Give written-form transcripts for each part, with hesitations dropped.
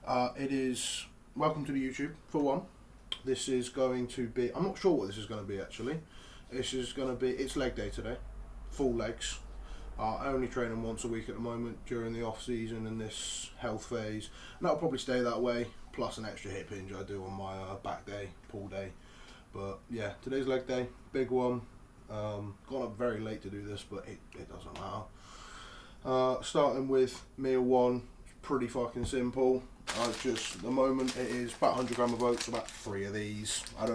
It is welcome to the YouTube for one. This is going to be, I'm not sure what this is going to be actually. This is going to be, it's leg day today, full legs. I only training once a week at the moment during the off season and this health phase, and that'll probably stay that way, plus an extra hip hinge I do on my back day, pull day. But yeah, today's leg day, big one. Got up very late to do this, but it doesn't matter. Starting with meal one, it's pretty fucking simple. At the moment it is about 100 gram of oats, about 3 of these. I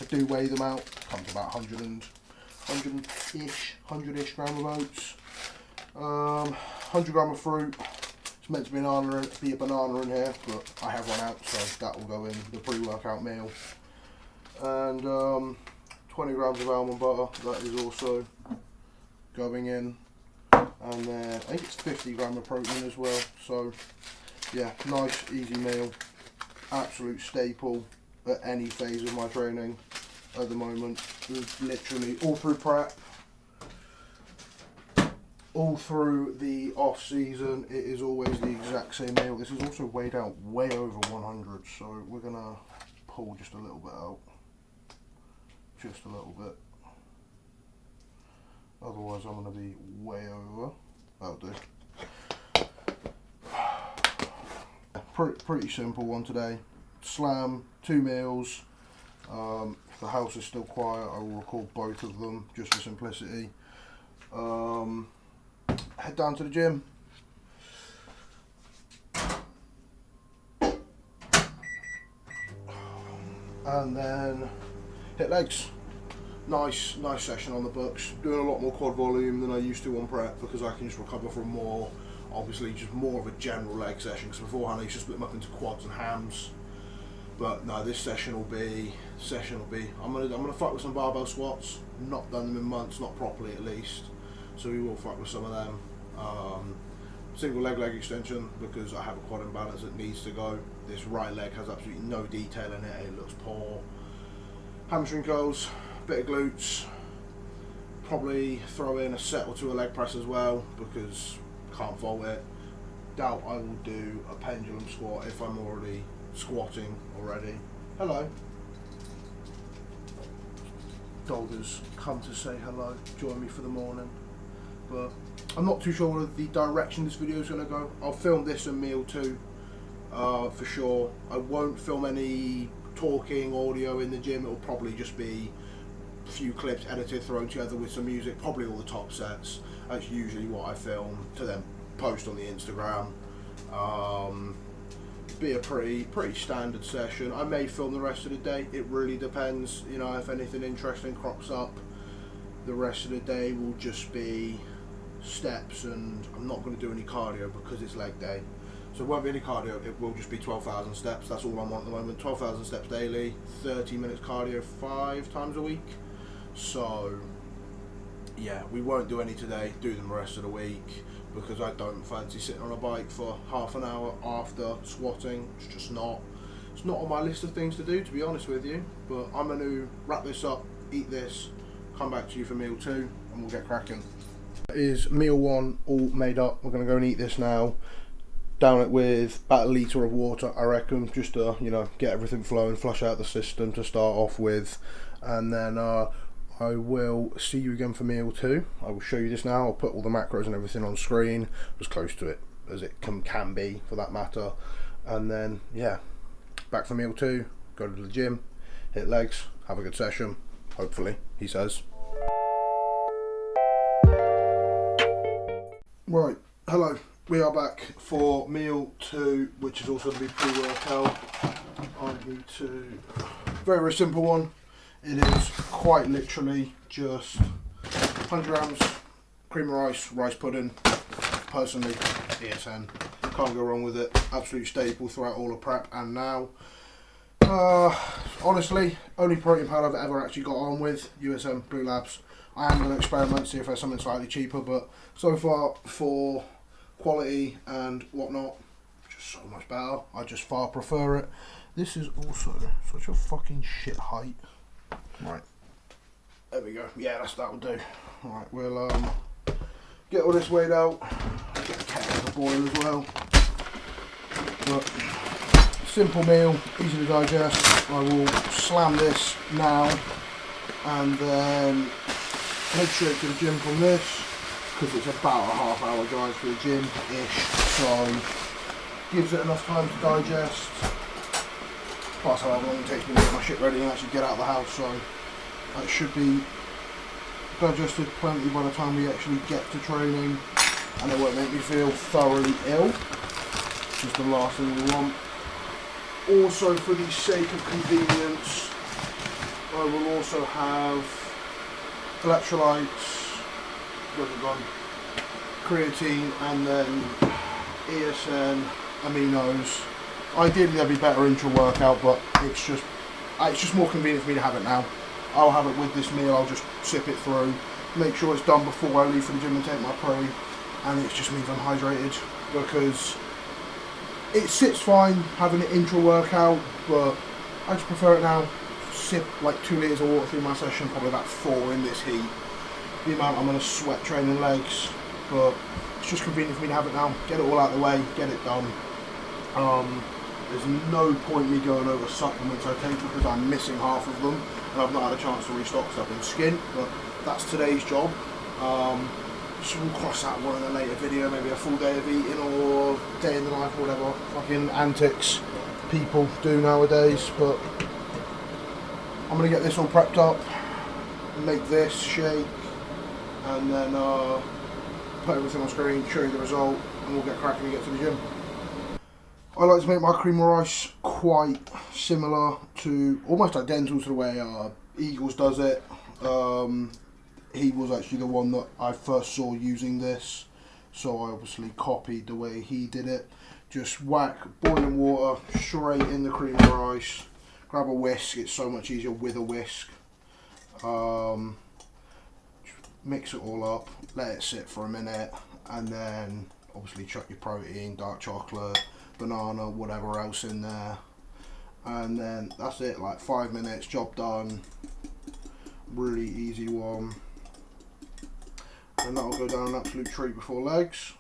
do weigh them out, comes to about 100-ish gram of oats. 100 gram of fruit. It's meant to be a banana in here, but I have one out, so that will go in the pre-workout meal. And 20 grams of almond butter, that is also going in. And then I think it's 50 gram of protein as well. So yeah, nice easy meal, absolute staple at any phase of my training at the moment. Literally all through prep, all through the off season, it is always the exact same meal. This is also weighed out way over 100, so we're gonna pull just a little bit out, just a little bit. Otherwise I'm gonna be way over. That'll do. Pretty simple one today. Slam 2 meals. If the house is still quiet, I will record both of them just for simplicity. Head down to the gym. And then hit legs. Nice session on the books. Doing a lot more quad volume than I used to on prep because I can just recover from more. Obviously, just more of a general leg session because beforehand I used to split them up into quads and hams. But no, this session will be. I'm gonna fight with some barbell squats. Not done them in months, not properly at least. So we will fight with some of them. Single leg extension because I have a quad imbalance that needs to go. This right leg has absolutely no detail in it. It looks poor. Hamstring curls, bit of glutes. Probably throw in a set or 2 of leg press as well because. Can't fault it. Doubt I will do a pendulum squat if I'm already squatting already. Hello. Dog has come to say hello, join me for the morning. But I'm not too sure the direction this video is going to go. I'll film this and meal too, for sure. I won't film any talking audio in the gym. It'll probably just be a few clips edited, thrown together with some music, probably all the top sets. That's usually what I film to then post on the Instagram. Be a pretty standard session. I may film the rest of the day. It really depends. You know, if anything interesting crops up, the rest of the day will just be steps, and I'm not going to do any cardio because it's leg day. So it won't be any cardio. It will just be 12,000 steps. That's all I want at the moment. 12,000 steps daily, 30 minutes cardio 5 times a week. So yeah, we won't do any today, do them the rest of the week because I don't fancy sitting on a bike for half an hour after squatting. It's not on my list of things to do, to be honest with you. But I'm going to wrap this up, eat this, come back to you for meal 2 and we'll get cracking. That is meal 1 all made up. We're going to go and eat this now. Down it with about 1 litre of water, I reckon, just to, you know, get everything flowing, flush out the system to start off with. And then I will see you again for meal 2. I will show you this now. I'll put all the macros and everything on screen, as close to it as it can be for that matter. And then, yeah, back for meal 2, go to the gym, hit legs, have a good session, hopefully, he says. Right, hello. We are back for meal 2, which is also going to be pre-workout. I need to, very simple one. It is quite literally just 100 grams cream of rice pudding. Personally, ESN. Can't go wrong with it. Absolute staple throughout all of prep and now. Honestly, only protein powder I've ever actually got on with, USM Blue Labs. I am going to experiment, see if there's something slightly cheaper, but so far for quality and whatnot, just so much better. I just far prefer it. This is also such a fucking shit height. Right, there we go. Yeah, that will do. Right, we'll get all this weighed out. Get the kettle to boil as well. But Simple meal, easy to digest. I will slam this now and then head straight to the gym from this, because it's about a half-hour drive to the gym-ish, so gives it enough time to digest. Plus however long it takes me to get my shit ready and actually get out of the house, so that should be digested plenty by the time we actually get to training, and it won't make me feel thoroughly ill, which is the last thing we want. Also, for the sake of convenience, I will also have electrolytes, where's it gone? Creatine, and then ESN, aminos. Ideally there'd be better intra-workout, but it's just more convenient for me to have it now. I'll have it with this meal, I'll just sip it through, make sure it's done before I leave for the gym and take my pre, and it just means I'm hydrated, because it sits fine having it intra-workout, but I just prefer it now. Sip like 2 litres of water through my session, probably about 4 in this heat. The amount I'm going to sweat training legs, but it's just convenient for me to have it now. Get it all out of the way, get it done. There's no point me going over supplements I take because I'm missing half of them and I've not had a chance to restock because I've been skint, but that's today's job. So we'll cross that one in a later video, maybe a full day of eating or day in the life or whatever fucking antics people do nowadays. But I'm going to get this all prepped up, make this shake, and then put everything on screen, show you the result, and we'll get cracking and get to the gym. I like to make my cream of rice quite similar to, almost identical to the way Eagles does it. He was actually the one that I first saw using this, so I obviously copied the way he did it. Just whack boiling water straight in the cream of rice, grab a whisk, it's so much easier with a whisk. Mix it all up, let it sit for a minute, and then obviously chuck your protein, dark chocolate, banana, whatever else in there, and then that's it, like 5 minutes, job done. Really easy one, and that'll go down an absolute treat before legs,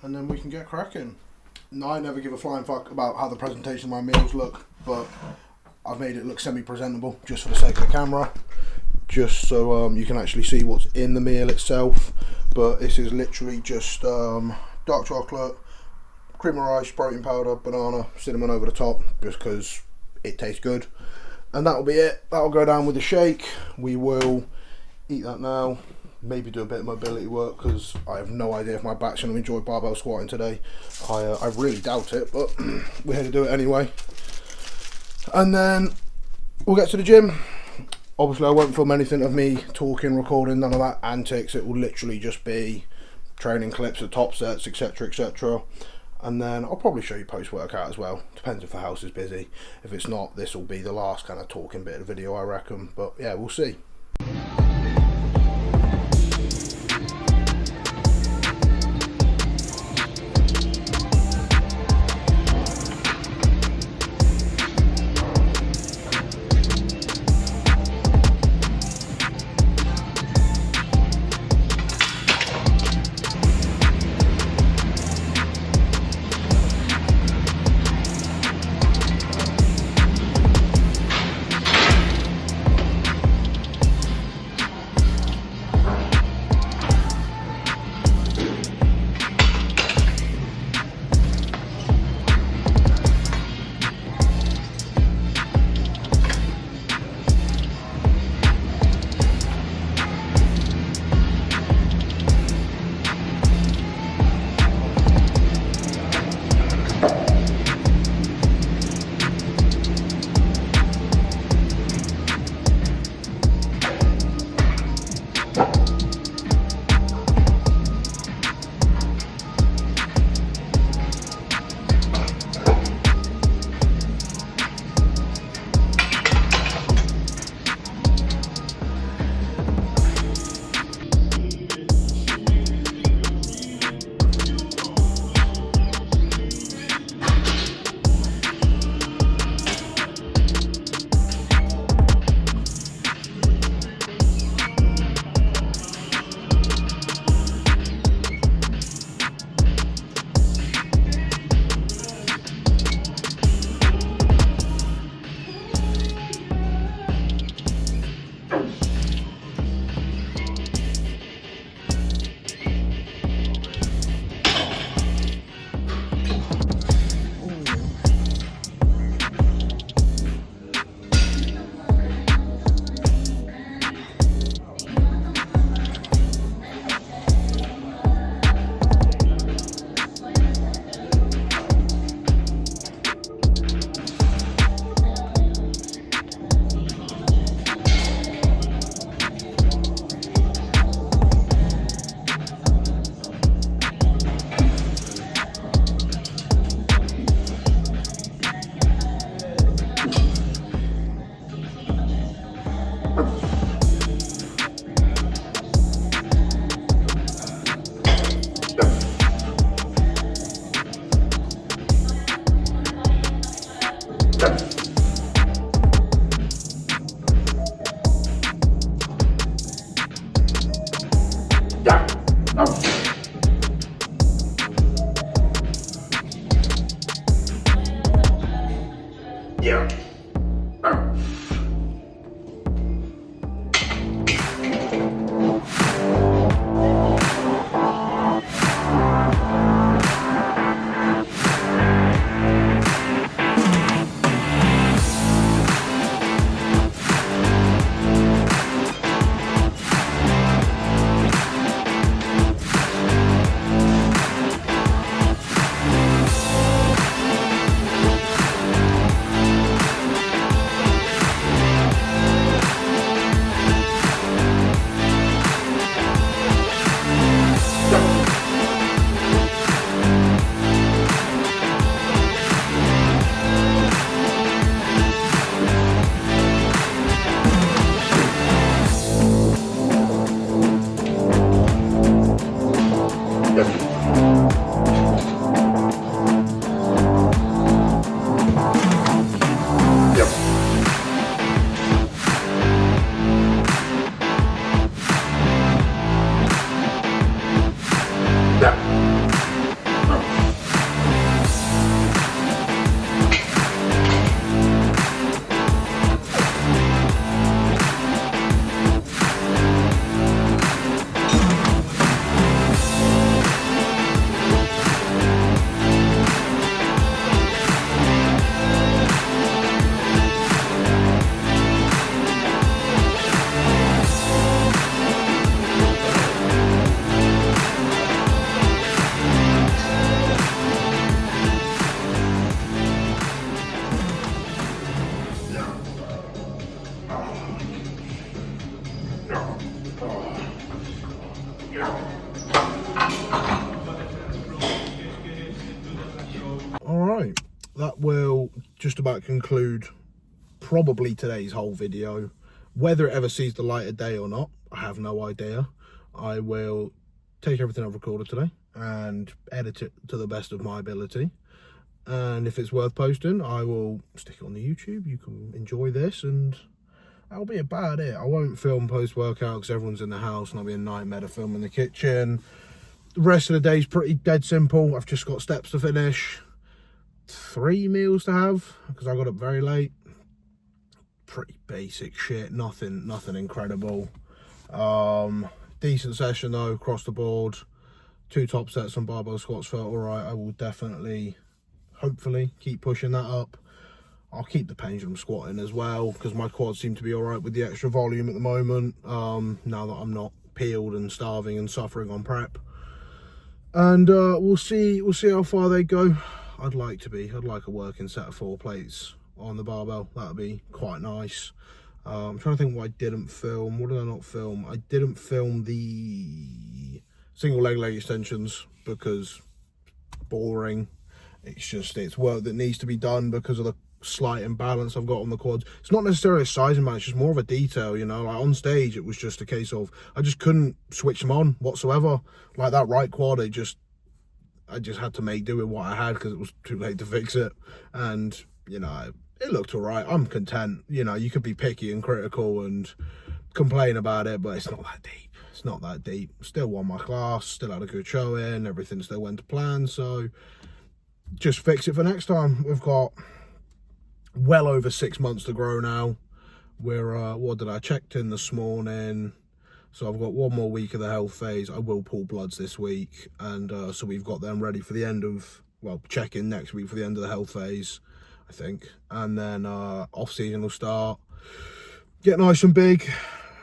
and then we can get cracking. Now, I never give a flying fuck about how the presentation of my meals look, but I've made it look semi-presentable just for the sake of the camera, just so you can actually see what's in the meal itself. But this is literally just dark chocolate, cream of rice, protein powder, banana, cinnamon over the top, just because it tastes good. And that'll be it. That'll go down with the shake. We will eat that now. Maybe do a bit of mobility work, because I have no idea if my back's going to enjoy barbell squatting today. I really doubt it, but we're here to do it anyway. And then we'll get to the gym. Obviously I won't film anything of me talking, recording, none of that antics. It will literally just be training clips of top sets, etc, etc. And then I'll probably show you post-workout as well. Depends if the house is busy. If it's not, this will be the last kind of talking bit of the video, I reckon. But yeah, we'll see. Alright, that will just about conclude probably today's whole video. Whether it ever sees the light of day or not, I have no idea. I will take everything I've recorded today and edit it to the best of my ability. And if it's worth posting, I will stick it on the YouTube. You can enjoy this, and that'll be about it. I won't film post-workout because everyone's in the house and I'll be a nightmare to film in the kitchen. The rest of the day's pretty dead simple. I've just got steps to finish, 3 meals to have because I got up very late. Pretty basic shit, nothing incredible. Decent session though, across the board. 2 top sets on barbell squats felt alright. I will definitely, hopefully, keep pushing that up. I'll keep the pendulum squatting as well because my quads seem to be alright with the extra volume at the moment, now that I'm not peeled and starving and suffering on prep. And we'll see how far they go. I'd like a working set of 4 plates on the barbell. That'd be quite nice. I'm trying to think what I didn't film. What did I not film? I didn't film the single leg extensions because boring. It's work that needs to be done because of the slight imbalance I've got on the quads. It's not necessarily a size imbalance, it's just more of a detail, you know. Like on stage it was just a case of I just couldn't switch them on whatsoever. Like that right quad, I just had to make do with what I had because it was too late to fix it. And you know, it looked alright. I'm content. You know, you could be picky and critical and complain about it, but it's not that deep. It's not that deep. Still won my class, still had a good showing, everything still went to plan, so just fix it for next time. We've got well over 6 months to grow now. We're what did I checked in this morning, so I've got 1 more week of the health phase. I will pull bloods this week, and so we've got them ready for the end of, well, check in next week for the end of the health phase, I think. And then off season will start, get nice and big,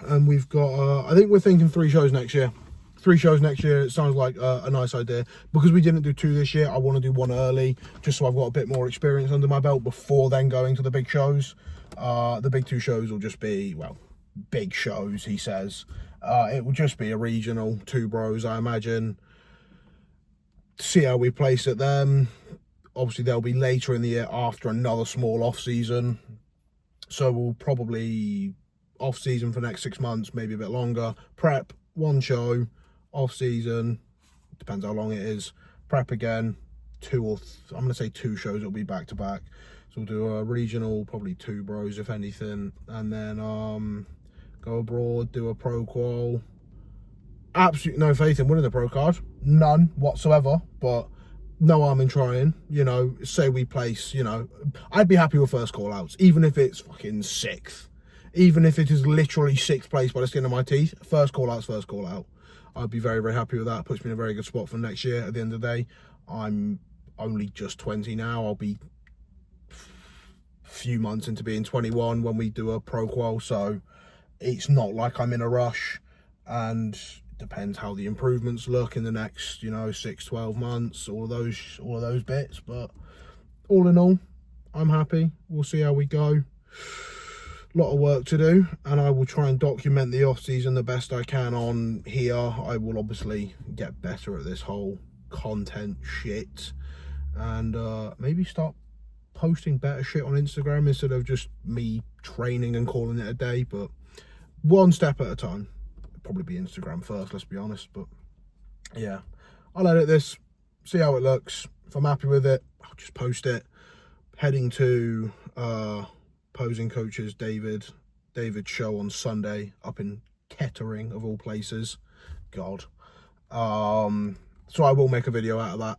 and we've got I think we're thinking 3 shows next year. 3 shows next year. It sounds like a nice idea. Because we didn't do 2 this year, I want to do 1 early, just so I've got a bit more experience under my belt before then going to the big shows. The big 2 shows will just be, well, big shows, he says. It will just be a regional 2 bros, I imagine. See how we place it then. Obviously, they'll be later in the year after another small off-season. So we'll probably off-season for the next 6 months, maybe a bit longer. Prep, 1 show. Off-season, depends how long it is. Prep again, I'm going to say 2 shows. It'll be back-to-back. So we'll do a regional, probably 2 bros if anything, and then go abroad, do a pro qual. Absolutely no faith in winning the pro card, none whatsoever, but no harm in trying. You know, say we place, you know, I'd be happy with first call outs, even if it's fucking 6th, even if it is literally 6th place by the skin of my teeth. First call out's first call out. I'd be very, very happy with that. It puts me in a very good spot for next year. At the end of the day, I'm only just 20 now. I'll be a few months into being 21 when we do a pro qual, so it's not like I'm in a rush, and depends how the improvements look in the next, you know, 6-12 months, all of those bits. But all in all, I'm happy. We'll see how we go. Lot of work to do, and I will try and document the off season the best I can on here. I will obviously get better at this whole content shit, and maybe start posting better shit on Instagram instead of just me training and calling it a day. But one step at a time. Probably be Instagram first, let's be honest. But yeah, I'll edit this, see how it looks. If I'm happy with it, I'll just post it. Heading to Posing Coaches David's show on Sunday up in Kettering of all places. God. So I will make a video out of that.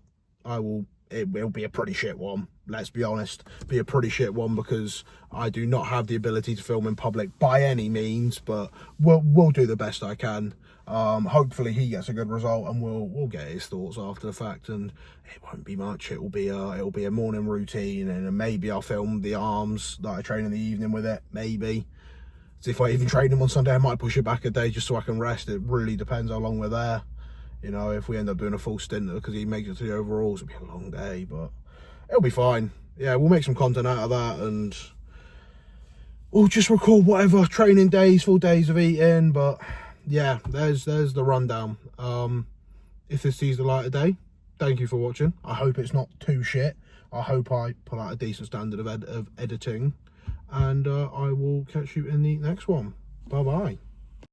It will be a pretty shit one, let's be honest. Be a pretty shit one, because I do not have the ability to film in public by any means, but we'll do the best I can. Hopefully he gets a good result, and we'll get his thoughts after the fact. And it won't be much. It'll be a morning routine, and maybe I'll film the arms that I train in the evening with it. Maybe. So if I even train them on Sunday, I might push it back a day just so I can rest. It really depends how long we're there. You know, if we end up doing a full stint because he makes it to the overalls, it'll be a long day, but it'll be fine. Yeah, we'll make some content out of that, and we'll just record whatever training days, full days of eating. But yeah, there's the rundown. If this sees the light of day, thank you for watching. I hope it's not too shit. I hope I put out a decent standard of editing, and I will catch you in the next one. Bye bye.